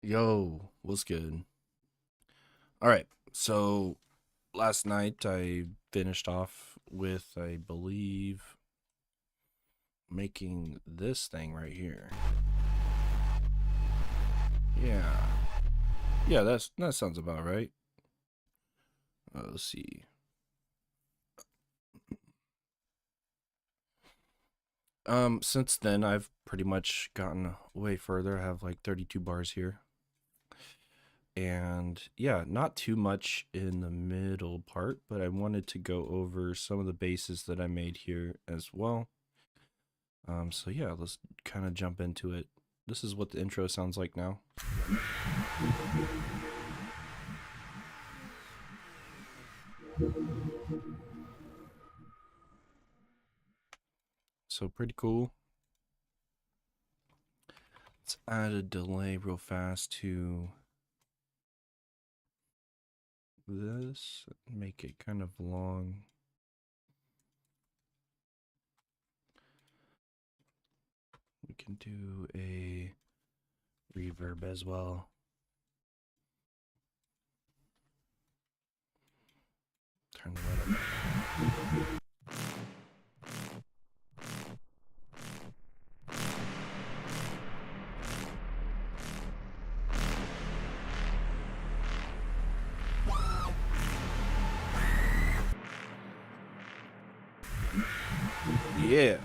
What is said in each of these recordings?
Yo, what's good? All right. So last night I finished off with, I believe, making this thing right here. Yeah. Yeah, that sounds about right. Let's see. Since then I've pretty much gotten way further. I have like 32 bars here. And yeah, not too much in the middle part, but I wanted to go over some of the bases that I made here as well. So yeah, let's kind of jump into it. This is what the intro sounds like now. So pretty cool. Let's add a delay real fast to this. Make it kind of long. We can do a reverb as well. Turn the light up. Yeah.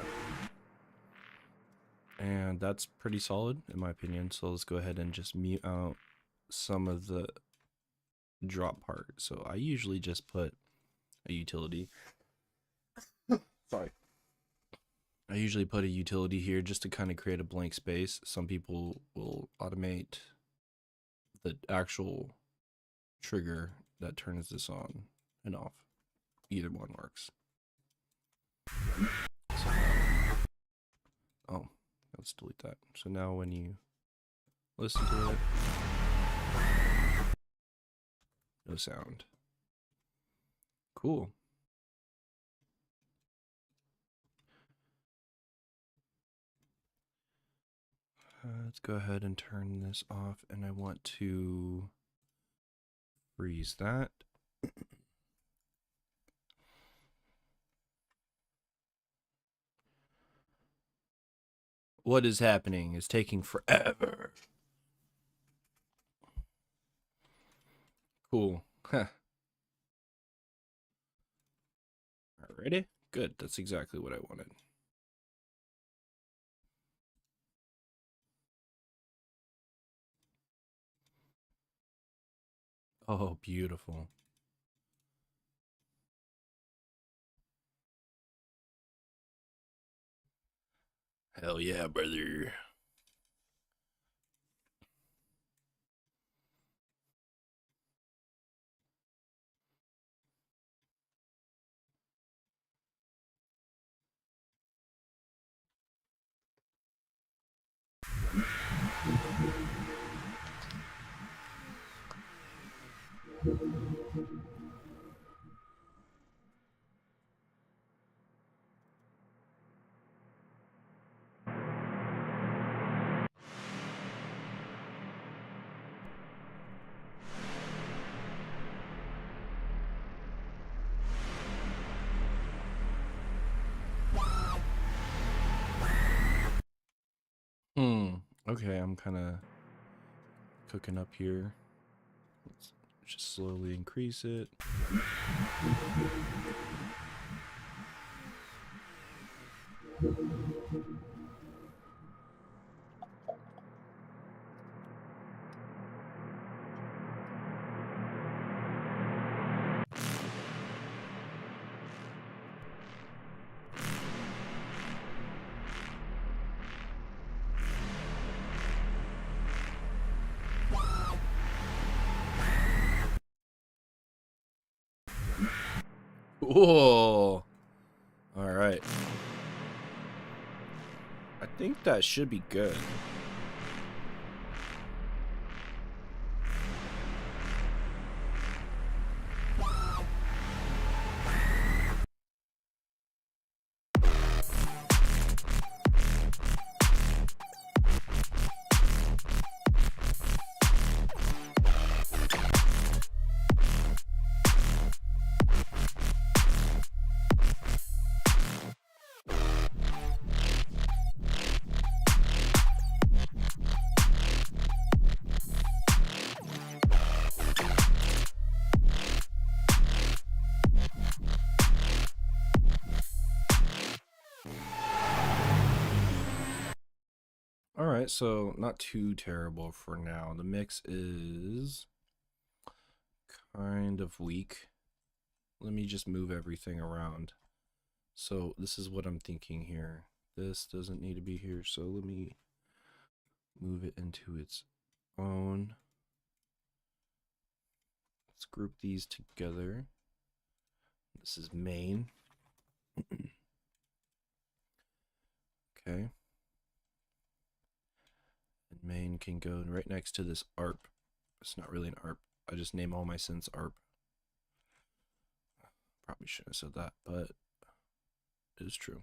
And that's pretty solid in my opinion. So let's go ahead and just mute out some of the drop part. So I usually just put a utility. Sorry. I usually put a utility here just to kind of create a blank space. Some people will automate the actual trigger that turns this on and off. Either one works. So oh, let's delete that. So now when you listen to it, no sound. Cool. Let's go ahead and turn this off, and I want to freeze that. What is happening? It's taking forever. Cool. Huh. Alrighty. Good. That's exactly what I wanted. Oh, beautiful. Hell yeah, brother. Okay, I'm kind of cooking up here. Let's just slowly increase it. Whoa. All right. I think that should be good. Alright, so not too terrible for now. The mix is kind of weak. Let me just move everything around. So this is what I'm thinking here. This doesn't need to be here, so let me move it into its own. Let's group these together. This is main. Okay. And main can go right next to this ARP. It's not really an ARP. I just name all my synths ARP. Probably shouldn't have said that, but it is true.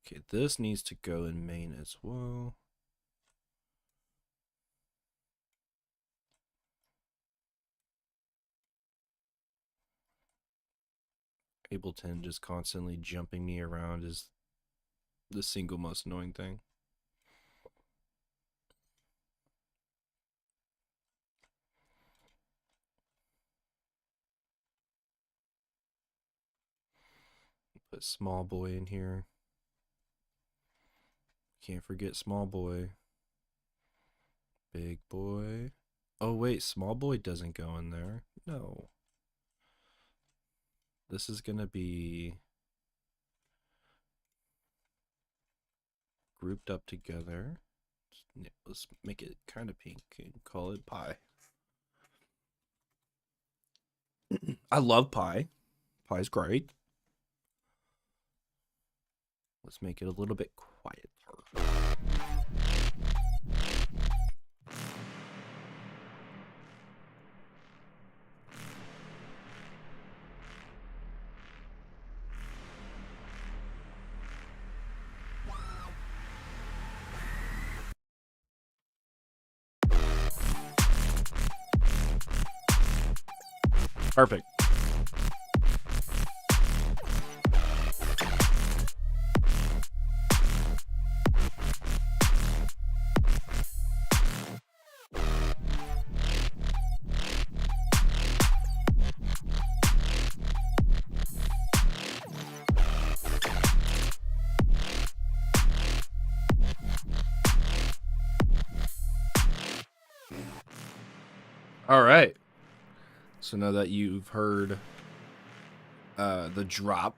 Okay, this needs to go in main as well. Ableton just constantly jumping me around is the single most annoying thing. Put small boy in here. Can't forget small boy. Big boy. Oh wait, small boy doesn't go in there. No. This is gonna be grouped up together. Let's make it kind of pink and call it pie. I love pie. Pie's great. Let's make it a little bit quieter. Perfect. All right. So now that you've heard the drop,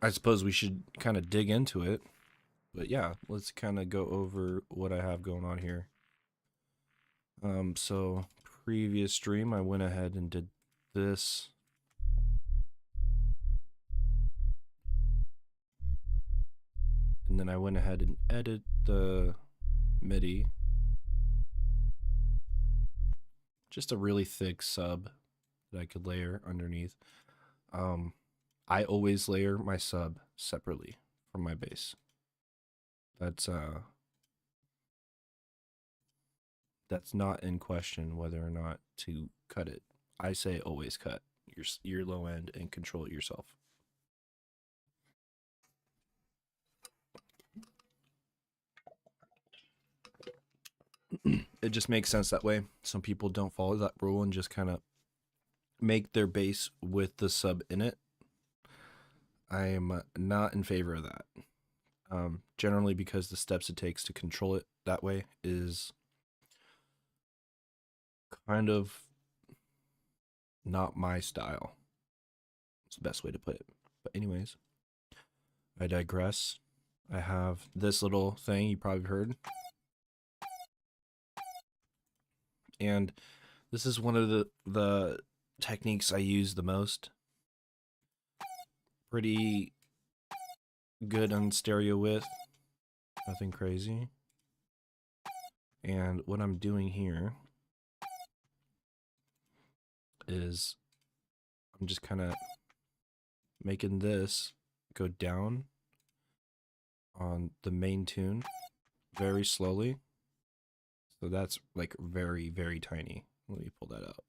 I suppose we should kind of dig into it. But yeah, let's kind of go over what I have going on here. So previous stream, I went ahead and did this. And then I went ahead and edited the MIDI. Just a really thick sub that I could layer underneath. I always layer my sub separately from my bass. That's not in question whether or not to cut it. I say always cut your low end and control it yourself. It just makes sense that way. Some people don't follow that rule and just kind of make their bass with the sub in it. I am not in favor of that. Generally because the steps it takes to control it that way is kind of not my style. It's the best way to put it. But anyways, I digress. I have this little thing you probably heard. And this is one of the techniques I use the most. Pretty good on stereo width. Nothing crazy. And what I'm doing here is I'm just kind of making this go down on the main tune very slowly. So that's like very, very tiny. Let me pull that out.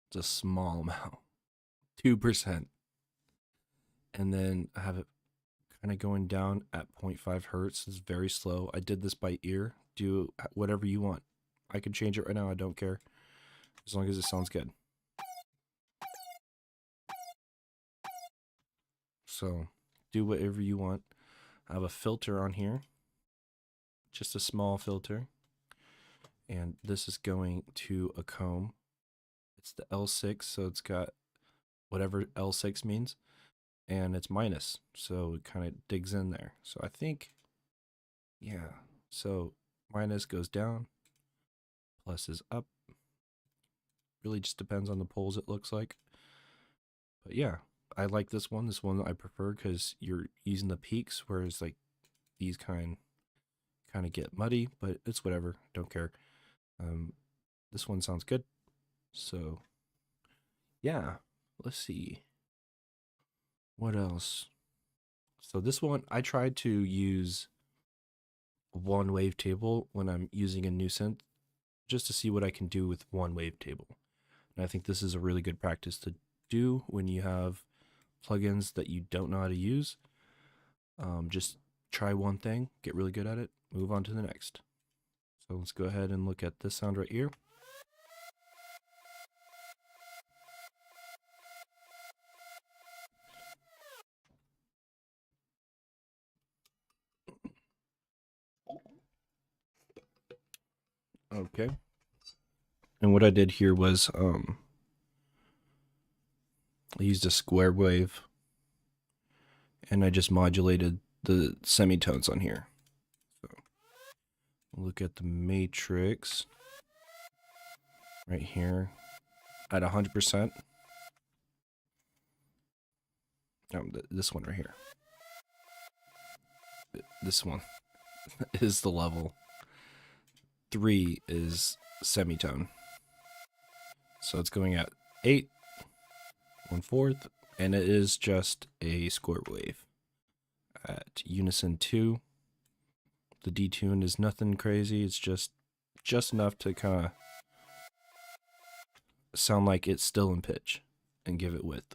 It's a small amount. 2%. And then I have it kind of going down at 0.5 hertz. It's very slow. I did this by ear. Do whatever you want. I can change it right now. I don't care. As long as it sounds good. So do whatever you want. I have a filter on here, just a small filter, and this is going to a comb. It's the L6, so it's got whatever L6 means, and it's minus, so it kind of digs in there. So I think, yeah, so minus goes down, plus is up. Really just depends on the poles, it looks like. But yeah, I like this one. This one I prefer because you're using the peaks, whereas like these kind of get muddy, but it's whatever. Don't care. This one sounds good. So yeah, let's see. What else? So this one, I tried to use one wavetable when I'm using a new synth, just to see what I can do with one wavetable. And I think this is a really good practice to do when you have plugins that you don't know how to use. Just try one thing, get really good at it, move on to the next. So let's go ahead and look at this sound right here. Okay. And what I did here was I used a square wave and I just modulated the semitones on here. So look at the matrix right here at 100%. This one right here. This one is the level. 3 is semitone. So it's going at 8, 1/4, and it is just a square wave. At unison 2, the detune is nothing crazy. It's just enough to kind of sound like it's still in pitch and give it width.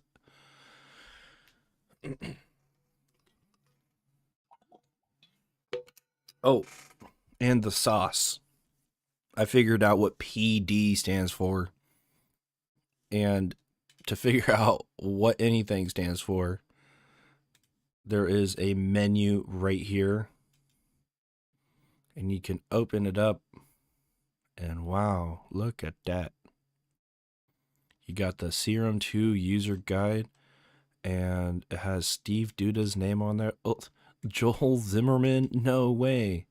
Oh, and the sauce. I figured out what PD stands for. And to figure out what anything stands for, there is a menu right here. And you can open it up. And wow, look at that. You got the Serum 2 user guide. And it has Steve Duda's name on there. Oh, Joel Zimmerman? No way.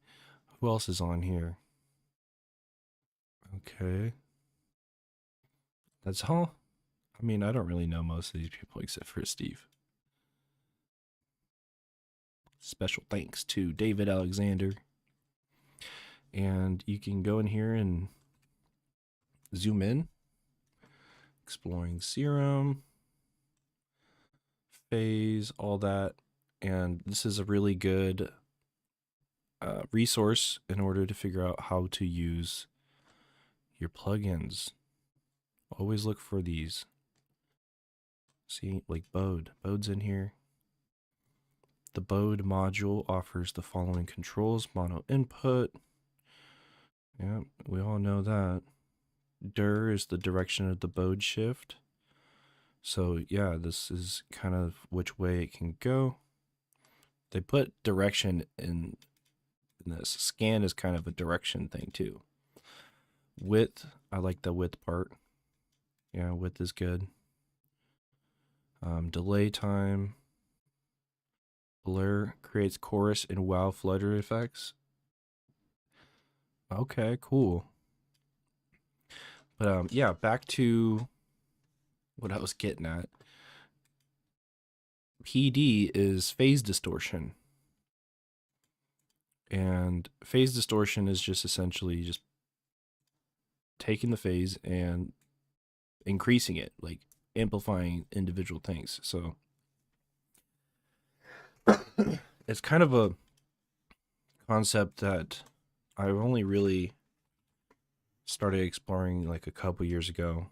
Who else is on here? Okay. That's all. I mean, I don't really know most of these people except for Steve. Special thanks to David Alexander. And you can go in here and zoom in. Exploring Serum, phase, all that. And this is a really good resource in order to figure out how to use your plugins. Always look for these. See, like Bode. Bode's in here. The Bode module offers the following controls: mono input. Yeah, we all know that. Dir is the direction of the Bode shift. So yeah, this is kind of which way it can go. They put direction in this. Scan is kind of a direction thing too. Width, I like the width part. Yeah, width is good. Delay time. Blur creates chorus and wow flutter effects. Okay, cool. But yeah, back to what I was getting at. PD is phase distortion. And phase distortion is just essentially just taking the phase and increasing it, like amplifying individual things. So it's kind of a concept that I've only really started exploring like a couple years ago.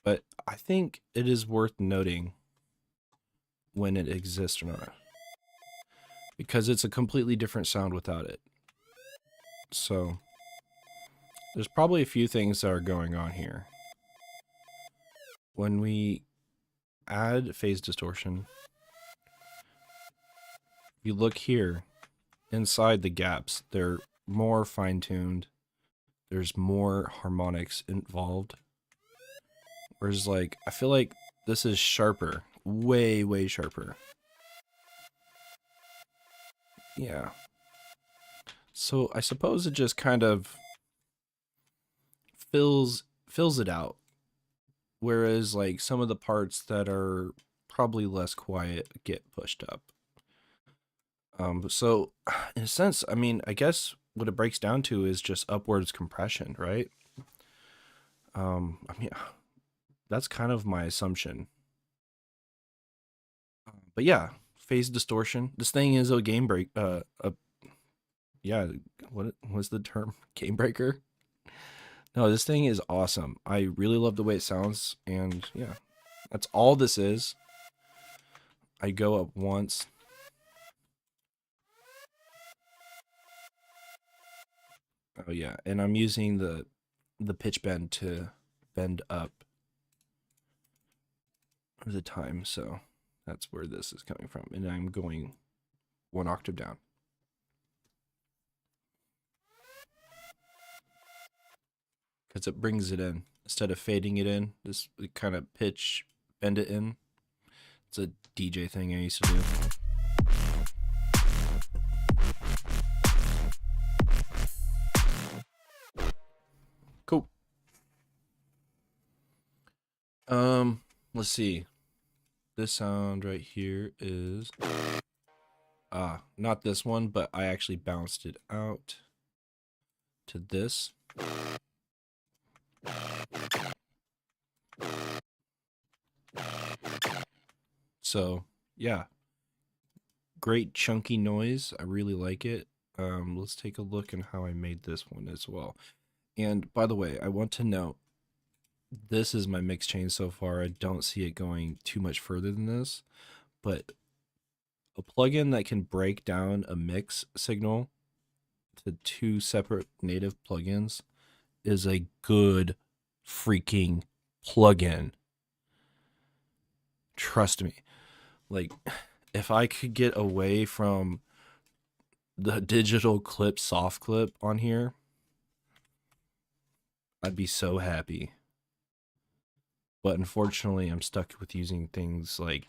But I think it is worth noting when it exists or not, because it's a completely different sound without it. So there's probably a few things that are going on here. When we add phase distortion. If you look here, inside the gaps, they're more fine-tuned. There's more harmonics involved. Whereas, like, I feel like this is sharper. Way, way sharper. Yeah. So I suppose it just kind of fills it out. Whereas, like, some of the parts that are probably less quiet get pushed up. So in a sense, I mean, I guess what it breaks down to is just upwards compression, right? I mean, that's kind of my assumption. But yeah, phase distortion. This thing is a game break. Yeah, what was the term? Game breaker. No, this thing is awesome. I really love the way it sounds, and yeah, that's all this is. I go up once. Oh yeah, and I'm using the pitch bend to bend up the time, so that's where this is coming from, and I'm going 1 octave down. Because it brings it in instead of fading it in. This kind of pitch bend it in. It's a DJ thing I used to do. Cool. Let's see. This sound right here is not this one, but I actually bounced it out to this. So yeah, great chunky noise. I really like it. Let's take a look at how I made this one as well. And by the way, I want to note, this is my mix change so far. I don't see it going too much further than this, but a plugin that can break down a mix signal to 2 separate native plugins is a good freaking plugin. Trust me. Like, if I could get away from the digital clip soft clip on here, I'd be so happy. But unfortunately, I'm stuck with using things like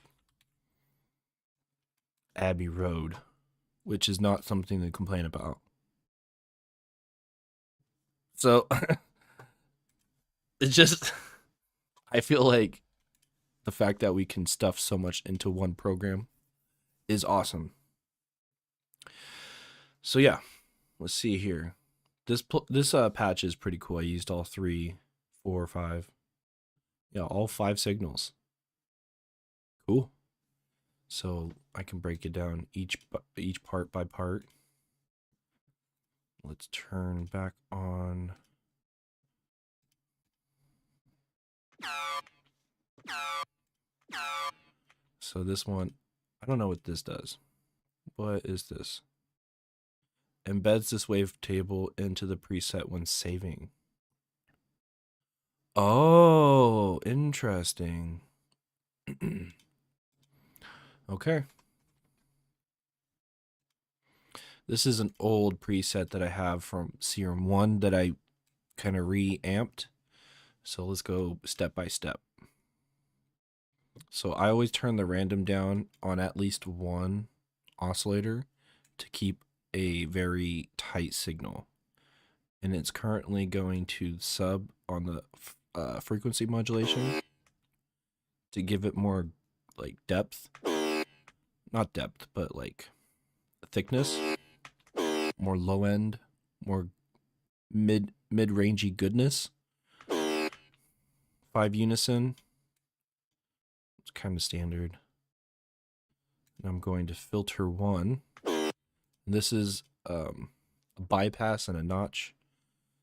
Abbey Road, which is not something to complain about. So it's just, I feel like the fact that we can stuff so much into one program is awesome. So yeah, let's see here. This patch is pretty cool. I used all 3, 4, 5. Yeah, all 5 signals. Cool. So I can break it down each part by part. Let's turn back on. So this one, I don't know what this does. What is this? Embeds this wavetable into the preset when saving. Oh, interesting. Okay. This is an old preset that I have from Serum 1 that I kind of reamped. So let's go step by step. So I always turn the random down on at least one oscillator to keep a very tight signal. And it's currently going to sub on the frequency modulation to give it more like depth. Not depth, but like thickness. More low end, more mid-rangey goodness. 5 unison. It's kind of standard. And I'm going to filter 1. This is a bypass and a notch.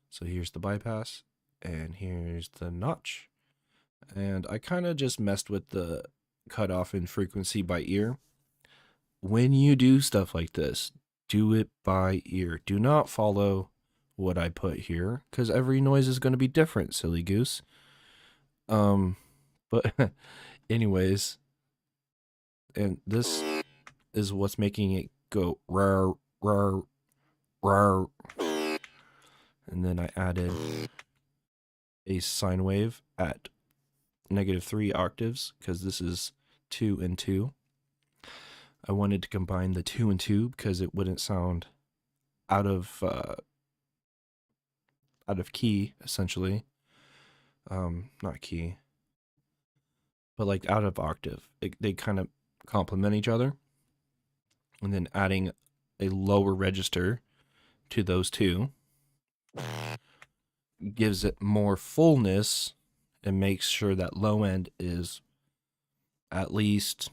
So here's the bypass, and here's the notch. And I kind of just messed with the cutoff in frequency by ear. When you do stuff like this, do it by ear. Do not follow what I put here, because every noise is going to be different, silly goose. But Anyways, and this is what's making it go rar, rar, rar. And then I added a sine wave at -3 octaves because this is 2 and 2. I wanted to combine the 2 and 2 because it wouldn't sound out of key, essentially. Not key, but like out of octave. They kind of complement each other. And then adding a lower register to those two gives it more fullness and makes sure that low end is at least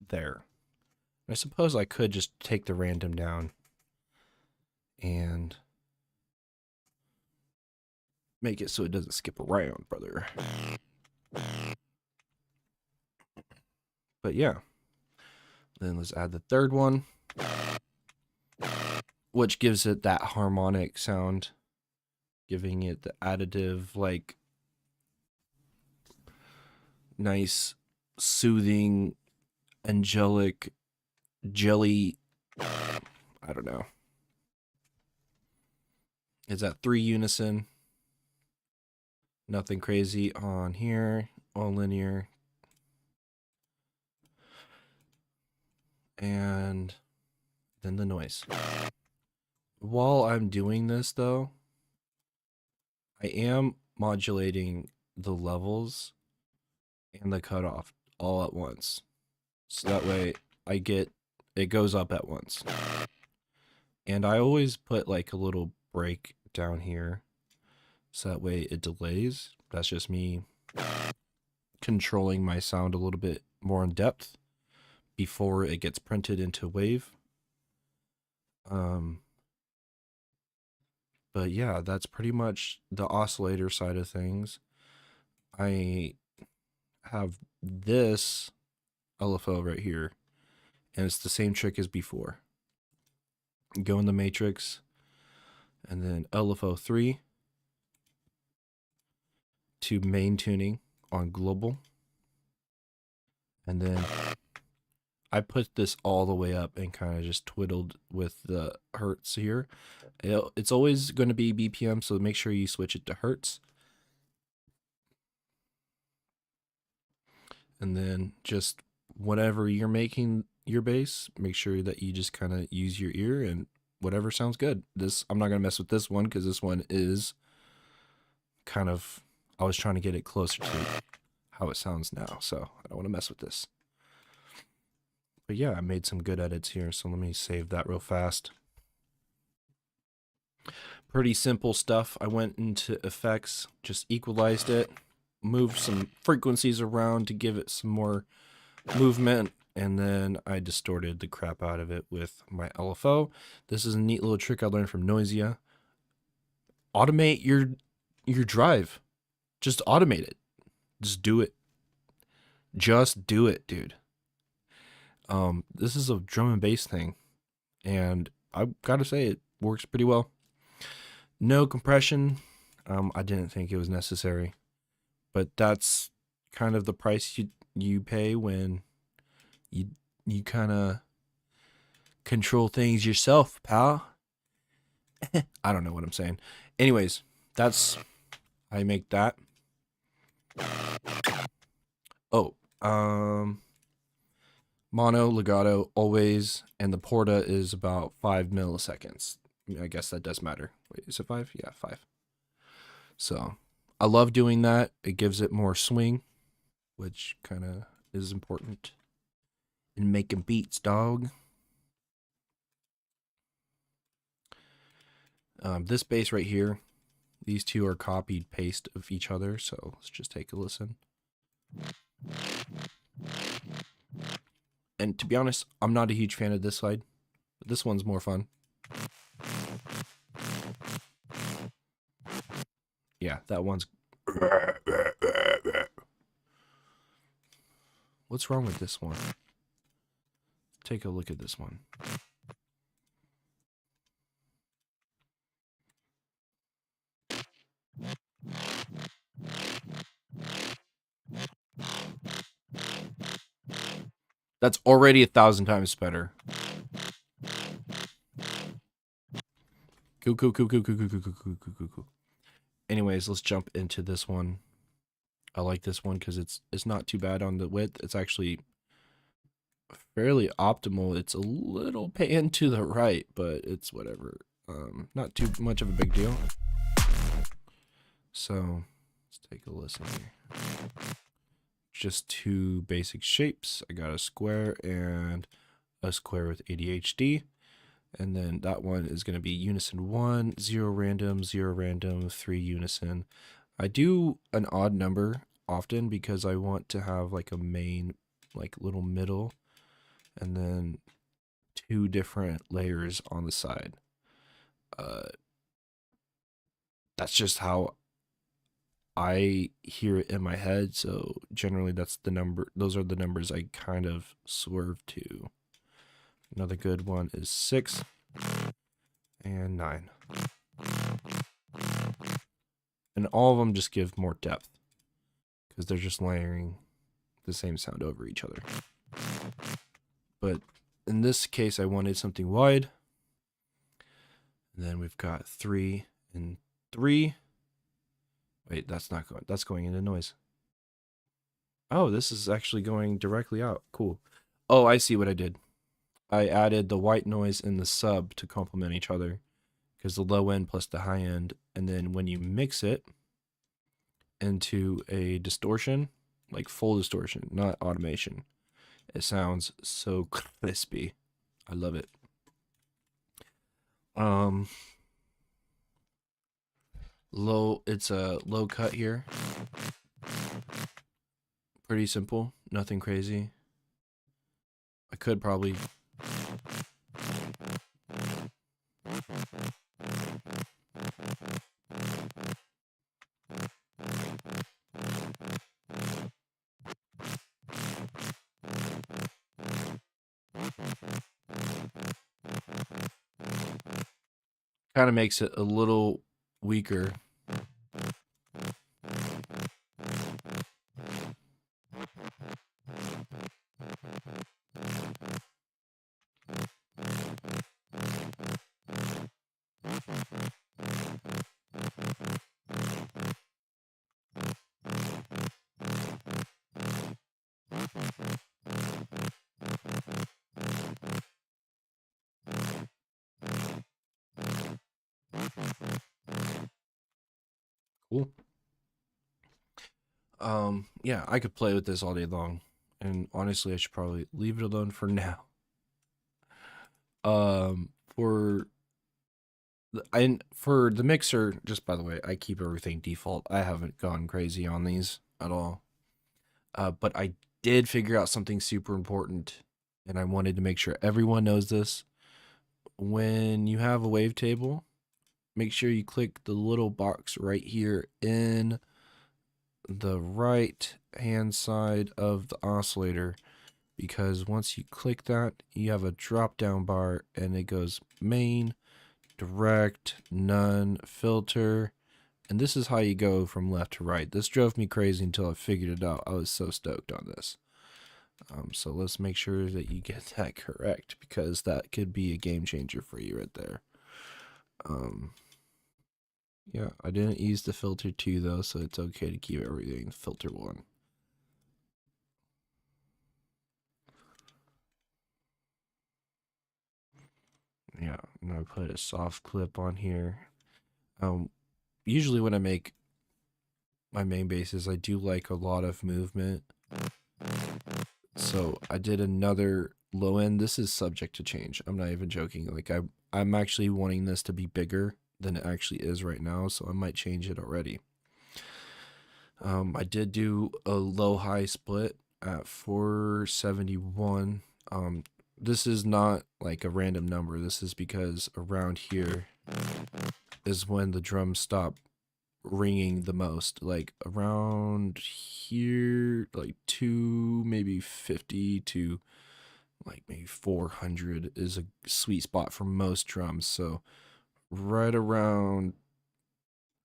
there. I suppose I could just take the random down and make it so it doesn't skip around, brother. But yeah. Then let's add the third one, which gives it that harmonic sound, giving it the additive, like, nice, soothing, angelic, jelly, I don't know. It's at 3 unison. Nothing crazy on here, all linear. And then the noise. While I'm doing this, though, I am modulating the levels and the cutoff all at once. So that way it goes up at once. And I always put like a little break down here so that way it delays. That's just me controlling my sound a little bit more in depth before it gets printed into wave. But yeah, that's pretty much the oscillator side of things. I have this LFO right here, and it's the same trick as before. Go in the matrix, and then LFO 3 to main tuning on global. And then I put this all the way up and kind of just twiddled with the hertz here. It's always going to be BPM, so make sure you switch it to hertz. And then just whatever you're making your bass, make sure that you just kind of use your ear and whatever sounds good. I'm not going to mess with this one because this one is kind of, I was trying to get it closer to how it sounds now, so I don't want to mess with this. But yeah, I made some good edits here, so let me save that real fast. Pretty simple stuff. I went into effects, just equalized it, moved some frequencies around to give it some more movement, and then I distorted the crap out of it with my LFO. This is a neat little trick I learned from Noisia. Automate your drive. Just automate it. Just do it. Just do it, dude. This is a drum and bass thing, and I've got to say it works pretty well. No compression. I didn't think it was necessary, but that's kind of the price you pay when you kind of control things yourself, pal. I don't know what I'm saying. Anyways, that's how I make that. Oh, mono, legato, always, and the porta is about 5 milliseconds. I guess that does matter. Wait, is it 5? Yeah, 5. So I love doing that. It gives it more swing, which kind of is important in making beats, dog. This bass right here, these two are copied paste of each other. So let's just take a listen. And to be honest, I'm not a huge fan of this side, but this one's more fun. Yeah, that one's... What's wrong with this one? Take a look at this one. That's already 1,000 times better. Cool, cool, cool, cool, cool, cool, cool, cool, cool, cool, cool. Anyways, let's jump into this one. I like this one because it's not too bad on the width. It's actually fairly optimal. It's a little panned to the right, but it's whatever. Not too much of a big deal. So let's take a listen here. Just two basic shapes. I got a square and a square with ADHD. And then that one is going to be unison 1, 0 random, 0 random, 3 unison. I do an odd number often because I want to have like a main, like little middle, and then 2 different layers on the side. That's just how I hear it in my head. So generally that's the number. Those are the numbers I kind of swerve to. Another good one is 6 and 9. And all of them just give more depth because they're just layering the same sound over each other. But in this case, I wanted something wide. And then we've got 3 and 3. Wait, that's not going. That's going into noise. Oh, this is actually going directly out. Cool. Oh, I see what I did. I added the white noise and the sub to complement each other because the low end plus the high end. And then when you mix it into a distortion, like full distortion, not automation, it sounds so crispy. I love it. It's a low cut here. Pretty simple, nothing crazy. I could probably kind of makes it a little weaker. Cool. Yeah, I could play with this all day long. And honestly, I should probably leave it alone for now. For the mixer, just by the way, I keep everything default. I haven't gone crazy on these at all. But I did figure out something super important, and I wanted to make sure everyone knows this. When you have a wavetable, make sure you click the little box right here in the right hand side of the oscillator, because once you click that, you have a drop down bar and it goes main, direct, none, filter, and this is how you go from left to right. This drove me crazy until I figured it out. I was so stoked on this. So let's make sure that you get that correct, because that could be a game changer for you right there. Yeah, I didn't use the filter 2 though, so it's okay to keep everything filter 1. Yeah, and I put a soft clip on here. Usually when I make my main basses, I do like a lot of movement. So I did another low end. This is subject to change. I'm not even joking. Like I'm actually wanting this to be bigger than it actually is right now, so I might change it already. I did do a low high split at 471. This is not like a random number. This is because around here is when the drums stop ringing the most. Like around here, like 2, maybe 50 to like maybe 400 is a sweet spot for most drums. So right around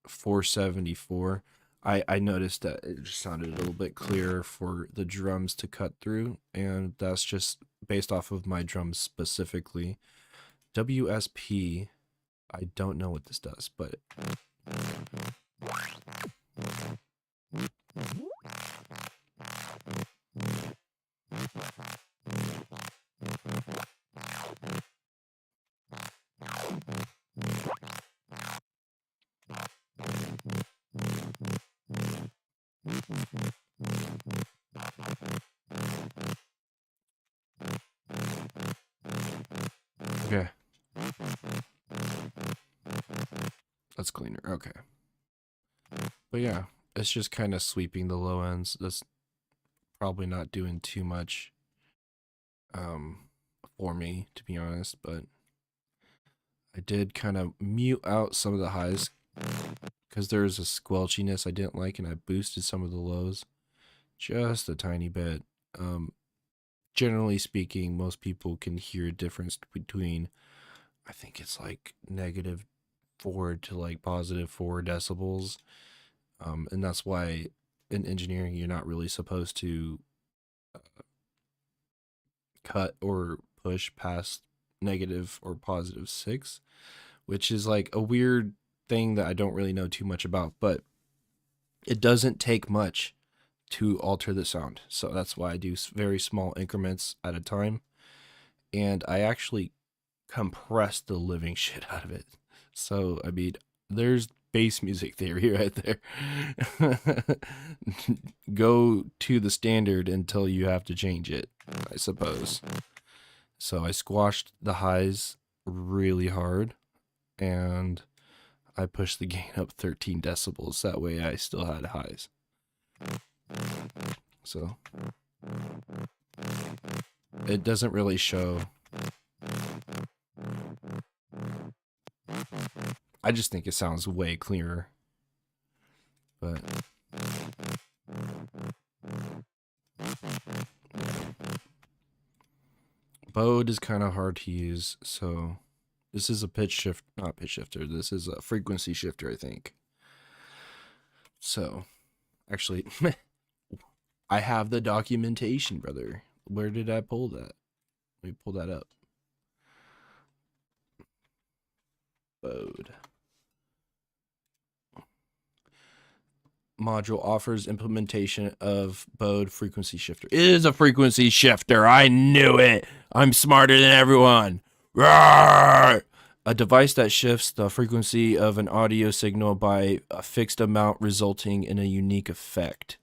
474. I noticed that it just sounded a little bit clearer for the drums to cut through, and that's just based off of my drums specifically. WSP, I don't know what this does, but okay. That's cleaner. Okay. But yeah, it's just kind of sweeping the low ends. That's probably not doing too much um for me, to be honest, but I did kind of mute out some of the highs because there was a squelchiness I didn't like, and I boosted some of the lows just a tiny bit. Generally speaking, most people can hear a difference between, I think it's like -4 to like +4 decibels. And that's why in engineering, you're not really supposed to cut or push past negative or +6, which is like a weird thing that I don't really know too much about, but it doesn't take much to alter the sound. So that's why I do very small increments at a time. And I actually compress the living shit out of it. So, I mean, there's bass music theory right there. Go to the standard until you have to change it, I suppose. So I squashed the highs really hard, and I pushed the gain up 13 decibels. That way I still had highs. So it doesn't really show. I just think it sounds way clearer. But Bode is kind of hard to use, so this is a not pitch shifter. This is a frequency shifter, I think. So, actually, I have the documentation, brother. Where did I pull that? Let me pull that up. Bode. Module offers implementation of Bode frequency shifter. It is a frequency shifter. I knew it. I'm smarter than everyone. Roar! A device that shifts the frequency of an audio signal by a fixed amount, resulting in a unique effect.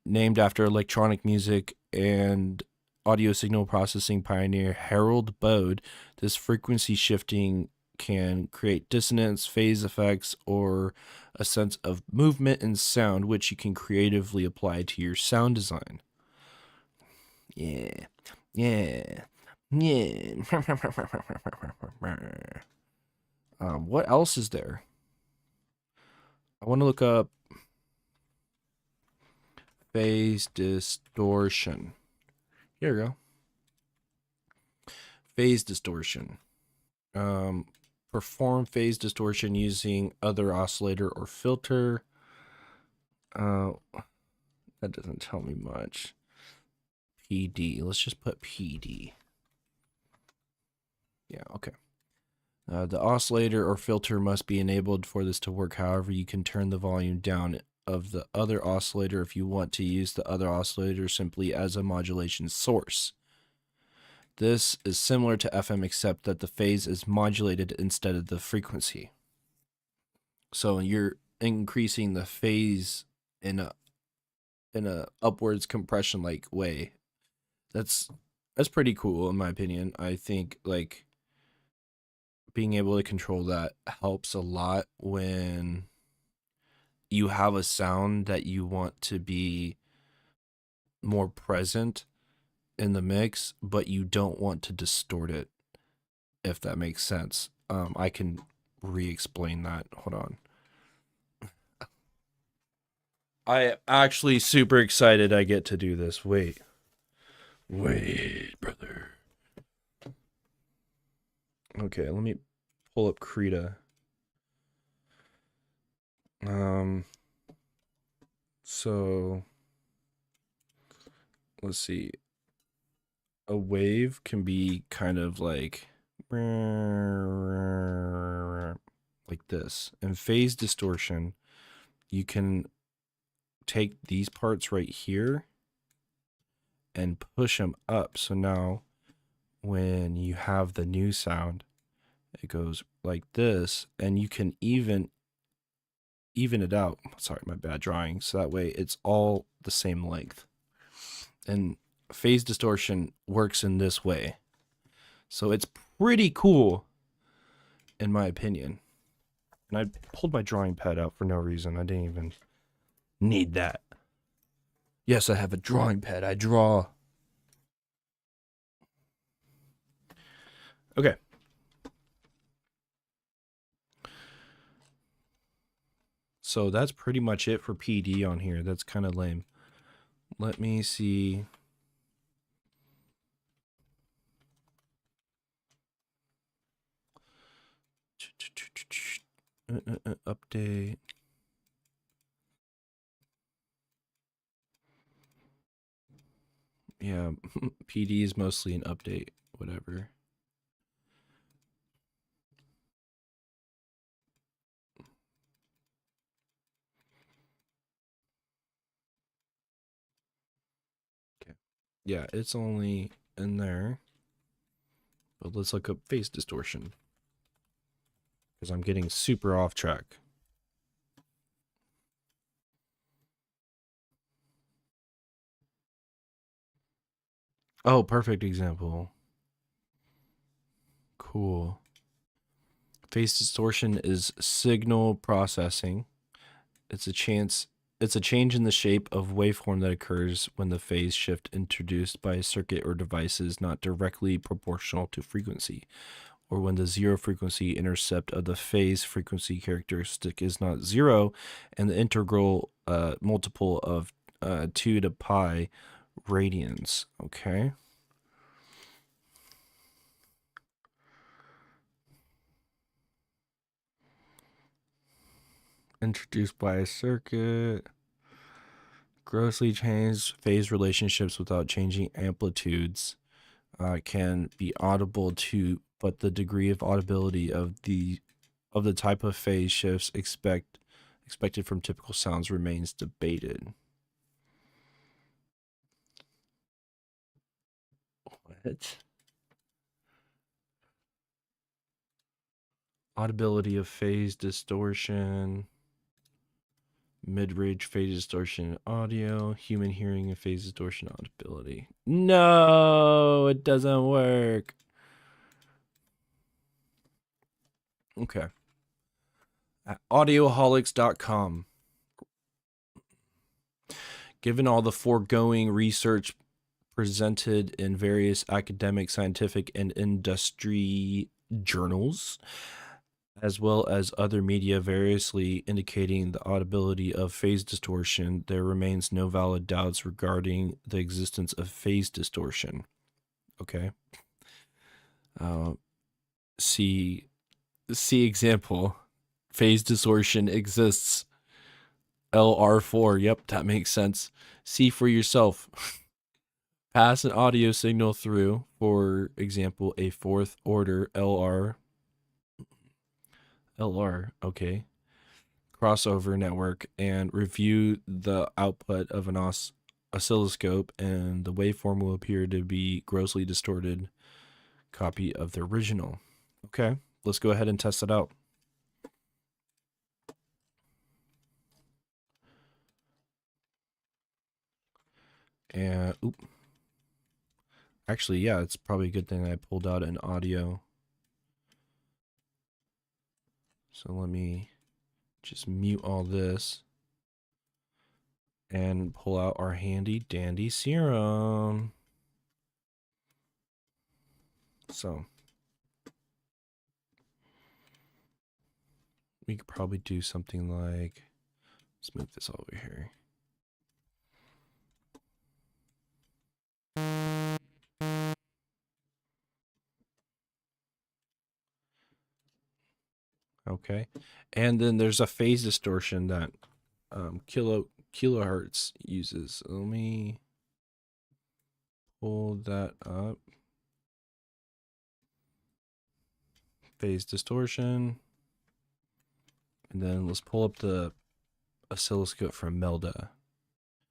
Named after electronic music and audio signal processing pioneer Harold Bode, this frequency shifting can create dissonance, phase effects, or a sense of movement and sound, which you can creatively apply to your sound design. Yeah. What else is there? I want to look up phase distortion. Here we go. Phase distortion. Perform phase distortion using other oscillator or filter. That doesn't tell me much. PD. Let's just put PD. Yeah, okay. The oscillator or filter must be enabled for this to work. However, you can turn the volume down of the other oscillator if you want to use the other oscillator simply as a modulation source. This is similar to FM except that the phase is modulated instead of the frequency. So you're increasing the phase in a upwards compression like way. That's pretty cool in my opinion. I think like being able to control that helps a lot when you have a sound that you want to be more present in the mix, but you don't want to distort it, if that makes sense. I can re-explain that. Hold on. I actually super excited I get to do this. Wait, brother. Okay, let me pull up Krita. Um, so let's see. A wave can be kind of like this. And phase distortion, you can take these parts right here and push them up. So now when you have the new sound, it goes like this, and you can even it out. Sorry, my bad drawing. So that way it's all the same length. And phase distortion works in this way. So it's pretty cool in my opinion. And I pulled my drawing pad out for no reason. I didn't even need that. Yes, I have a drawing pad. I draw. Okay. So that's pretty much it for PD on here. That's kind of lame. Let me see. Update. Yeah, PD is mostly an update, whatever. Okay. Yeah, it's only in there. But let's look up phase distortion. Because I'm getting super off track. Oh, perfect example. Cool. Phase distortion is signal processing. It's a change in the shape of waveform that occurs when the phase shift introduced by a circuit or device is not directly proportional to frequency, or when the zero frequency intercept of the phase frequency characteristic is not zero, and the integral multiple of 2 to pi radians. Okay. Introduced by a circuit. Grossly changed phase relationships without changing amplitudes can be audible to, but the degree of audibility of the type of phase shifts expected from typical sounds remains debated. What? Audibility of phase distortion, mid-range phase distortion audio, human hearing and phase distortion audibility. No, it doesn't work. Okay. At audioholics.com. Given all the foregoing research presented in various academic, scientific, and industry journals, as well as other media variously indicating the audibility of phase distortion, there remains no valid doubts regarding the existence of phase distortion. Okay. See example. Phase distortion exists. LR4. Yep, that makes sense. See for yourself. Pass an audio signal through, for example, a fourth order LR, okay, crossover network, and review the output of an oscilloscope, and the waveform will appear to be grossly distorted copy of the original. Okay, let's go ahead and test it out. And actually, yeah, it's probably a good thing I pulled out an audio. So let me just mute all this and pull out our handy dandy serum. So we could probably do something like, let's move this over here. Okay. And then there's a phase distortion that kilohertz uses. Let me pull that up. Phase distortion. And then let's pull up the oscilloscope from Melda.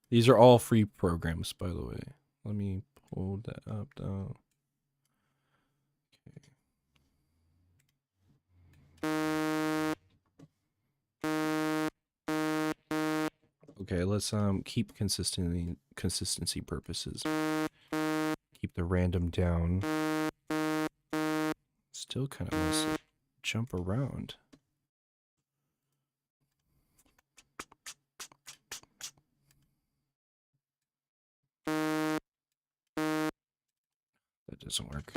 These are all free programs, by the way. Let me pull that up though. Okay, let's keep consistency purposes. Keep the random down. Still kind of wants to jump around. That doesn't work.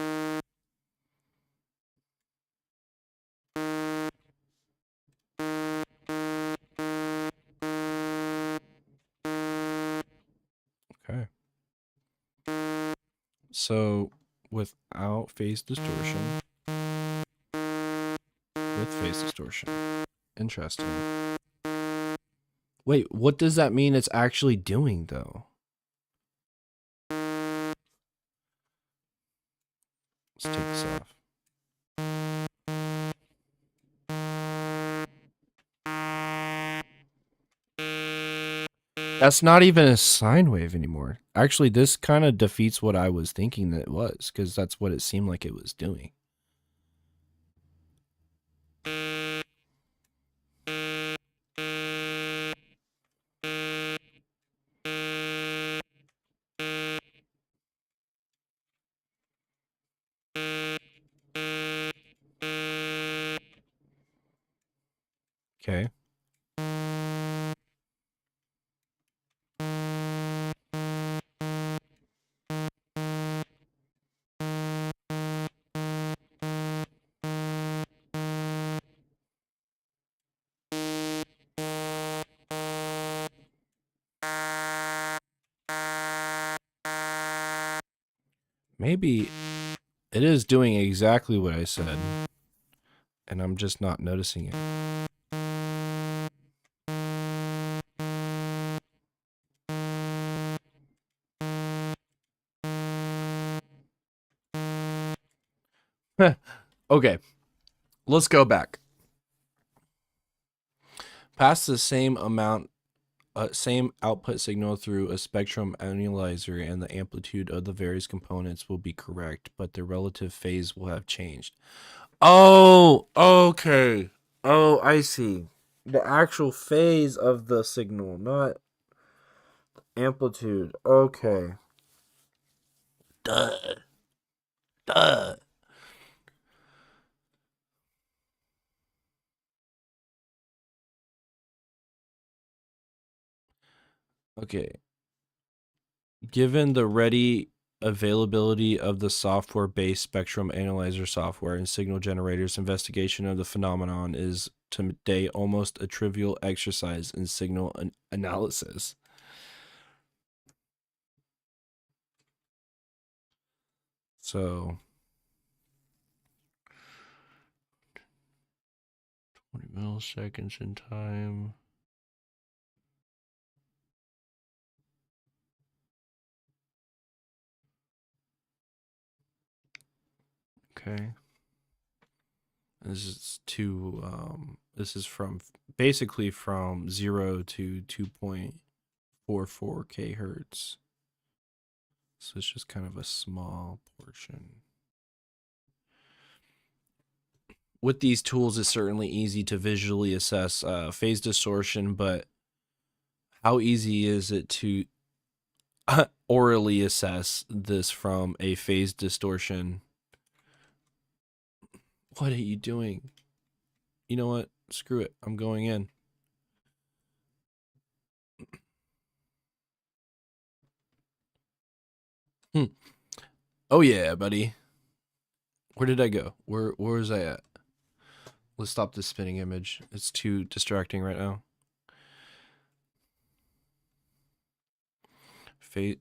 Okay. So without phase distortion, with phase distortion. Interesting. Wait, what does that mean it's actually doing though? Let's take this off. That's not even a sine wave anymore. Actually, this kind of defeats what I was thinking that it was, because that's what it seemed like it was doing. Okay. Maybe it is doing exactly what I said, and I'm just not noticing it. Okay, let's go back. Pass the same output signal through a spectrum analyzer, and the amplitude of the various components will be correct, but the relative phase will have changed. Oh, okay. Oh, I see. The actual phase of the signal, not amplitude. Okay. Duh. Duh. Okay. Given the ready availability of the software-based spectrum analyzer software and signal generators, investigation of the phenomenon is today almost a trivial exercise in signal analysis. So 20 milliseconds in time. Okay. This is from basically from 0 to 2.44 kHz. So it's just kind of a small portion. With these tools, it's certainly easy to visually assess phase distortion, but how easy is it to orally assess this from a phase distortion? What are you doing? You know what? Screw it. I'm going in. Oh yeah, buddy. Where did I go? Where was I at? Let's stop this spinning image. It's too distracting right now.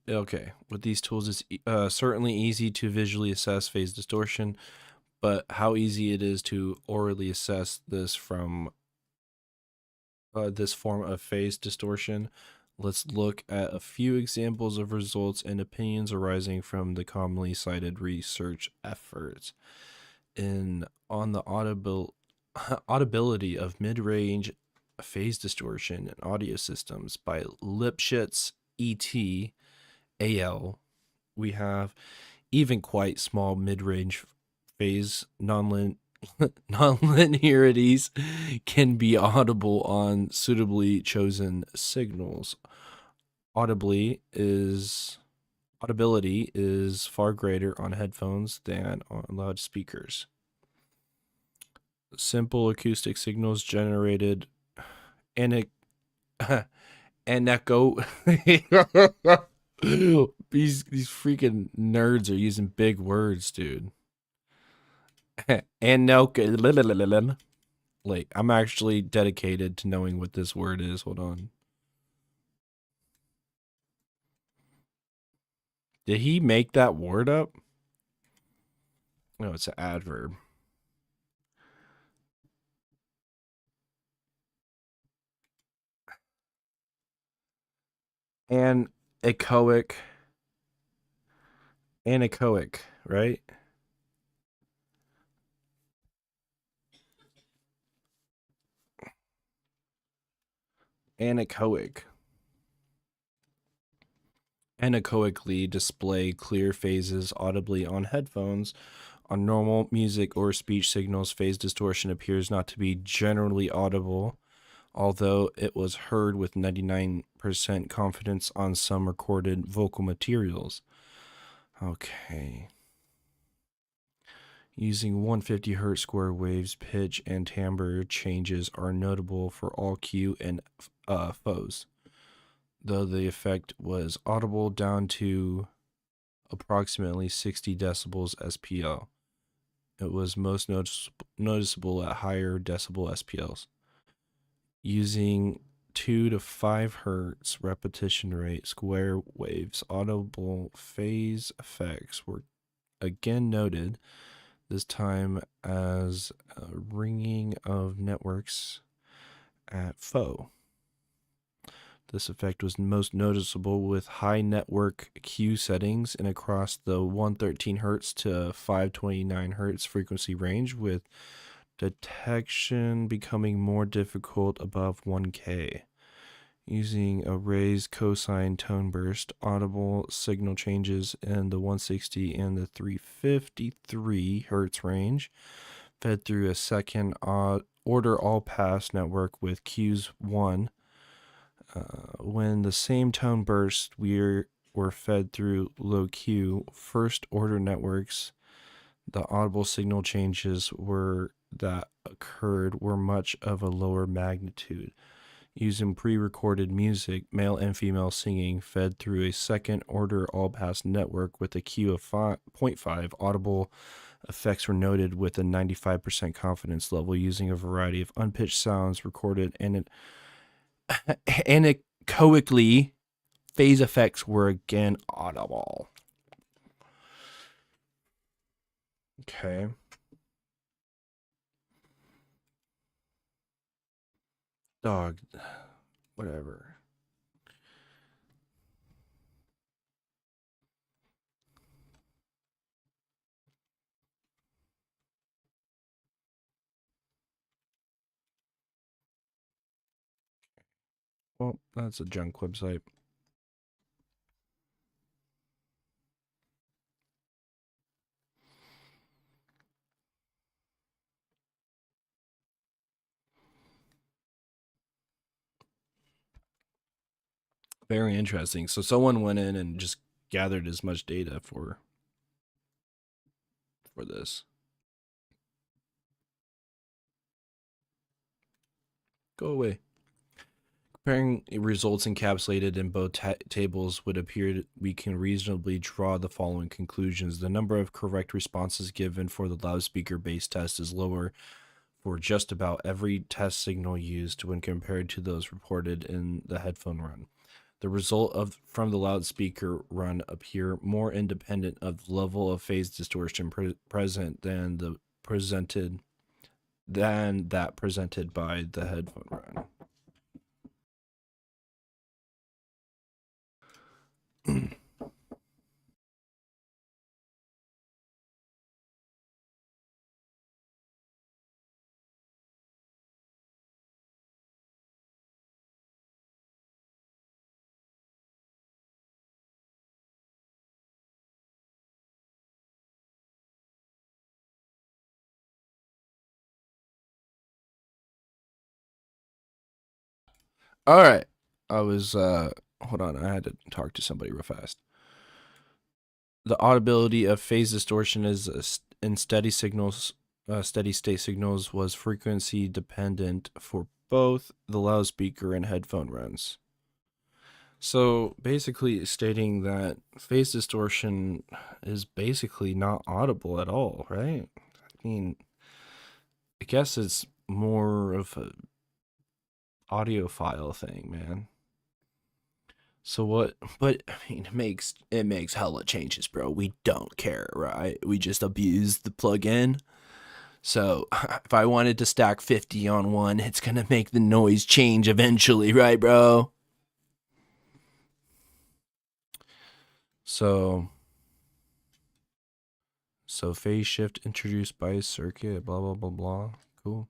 Okay. With these tools, it's certainly easy to visually assess phase distortion, but how easy it is to orally assess this from this form of phase distortion. Let's look at a few examples of results and opinions arising from the commonly cited research efforts. On the audibility of mid-range phase distortion in audio systems by Lipschitz et al. We have even quite small mid-range phase nonlinearities can be audible on suitably chosen signals. Audibility is far greater on headphones than on loudspeakers. Simple acoustic signals generated and echo. These freaking nerds are using big words, dude. And no, like I'm actually dedicated to knowing what this word is. Hold on. Did he make that word up? No, it's an adverb. And anechoic, right? Anechoic. Anechoically display clear phases audibly on headphones. On normal music or speech signals, phase distortion appears not to be generally audible, although it was heard with 99% confidence on some recorded vocal materials. Okay. Using 150 Hz square waves, pitch and timbre changes are notable for all Q and FOs, though the effect was audible down to approximately 60 decibels SPL. It was most noticeable at higher decibel SPLs. Using 2 to 5 Hz repetition rate square waves, audible phase effects were again noted, this time as a ringing of networks at faux. This effect was most noticeable with high network Q settings and across the 113 Hz to 529 Hz frequency range, with detection becoming more difficult above 1K. Using a raised cosine tone burst, audible signal changes in the 160 and the 353 Hz range, fed through a second order all pass network with Qs 1. When the same tone bursts were fed through low Q first order networks, the audible signal changes that occurred were much of a lower magnitude. Using pre-recorded music, male and female singing, fed through a second order all-pass network with a Q of 0.5, audible effects were noted with a 95% confidence level using a variety of unpitched sounds recorded and anechoically. Phase effects were again audible. Okay. Dog. Whatever. Well, that's a junk website. Very interesting. So someone went in and just gathered as much data for this. Go away. Comparing results encapsulated in both tables would appear we can reasonably draw the following conclusions. The number of correct responses given for the loudspeaker-based test is lower for just about every test signal used when compared to those reported in the headphone run. The result from the loudspeaker run appear more independent of the level of phase distortion present than the presented than that presented by the headphone run. All right. I was hold on, I had to talk to somebody real fast. The audibility of phase distortion is in steady state signals was frequency dependent for both the loudspeaker and headphone runs. So basically stating that phase distortion is basically not audible at all, right? I mean, I guess it's more of a audiophile thing, man. So what? But I mean, it makes hella changes, bro. We don't care, right? We just abuse the plugin. So if I wanted to stack 50 on one, it's gonna make the noise change eventually, right, bro? So phase shift introduced by circuit, blah blah blah blah. Cool.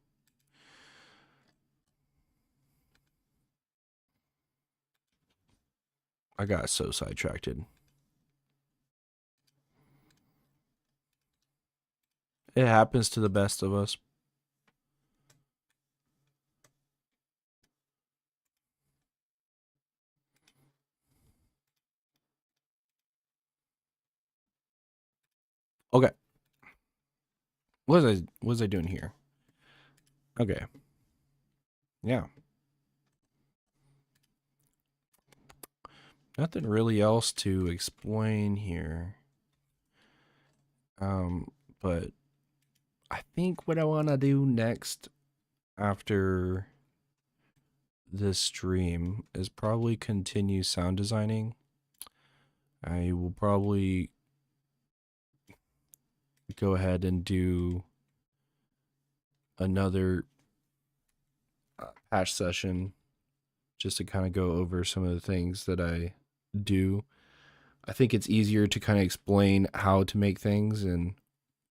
I got so sidetracked. It happens to the best of us. Okay. What was I doing here? Okay. Yeah. Nothing really else to explain here. But I think what I want to do next after this stream is probably continue sound designing. I will probably go ahead and do another patch session just to kind of go over some of the things that I do. I think it's easier to kind of explain how to make things and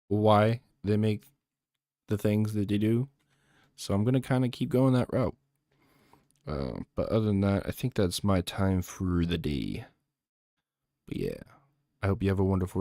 why they make the things that they do. So I'm going to kind of keep going that route. But other than that, I think that's my time for the day. But yeah, I hope you have a wonderful